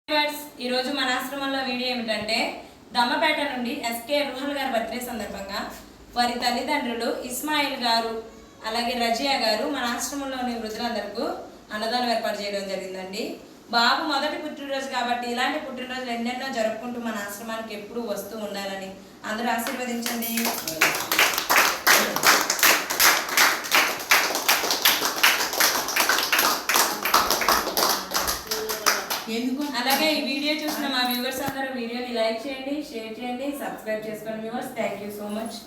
ఈరోజు మన ఆశ్రమంలో వీడియో ఏమిటంటే దమ్మపేట నుండి ఎస్కే రుహల్ గారి బర్త్డే సందర్భంగా వారి తల్లిదండ్రులు ఇస్మాయిల్ గారు అలాగే రజియా గారు మన ఆశ్రమంలోని వృద్ధులందరికీ అన్నదానం ఏర్పాటు చేయడం జరిగిందండి. బాబు మొదటి పుట్టినరోజు కాబట్టి ఇలాంటి పుట్టినరోజులు ఎన్నెన్నో జరుపుకుంటూ మన ఆశ్రమానికి ఎప్పుడూ వస్తూ ఉండాలని అందరూ ఆశీర్వదించండి. అలాగే ఈ వీడియో చూసిన మా వ్యూవర్స్ అందరూ వీడియోని లైక్ చేయండి, షేర్ చేయండి, సబ్స్క్రైబ్ చేసుకోండి viewers. Thank you so much.